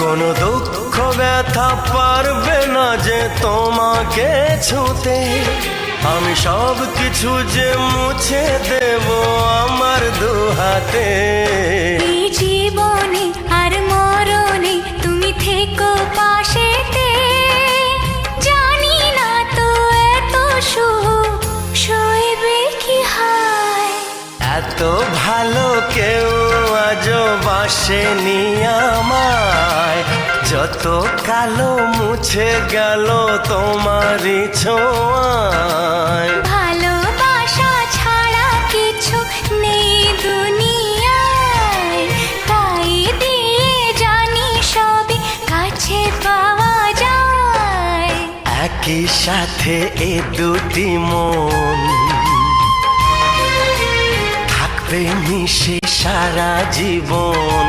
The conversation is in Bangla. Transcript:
কোনো দুঃখ ব্যথা পারবে না যে তোমাকে ছুঁতে। আমি সব কিছু যে মুছে দেব আমার দুহাতে। এই জীবনে আর মরণে তুমি থেকো পাশেতে। জানি না তো এত সুখ সইবে কি হয়। এত ভালো কেউ আজও বাসেনি আমায়। যত কালো মুছে গেল তোমারই ছোঁয়ায়। ভালোবাসা ছাড়া কিছু নেই দুনিয়ায়। তাই দিয়ে জানি সবই কাছে পাওয়া যায়। একই সাথে এ দুটি মন থাকবে মিশে সারা জীবন।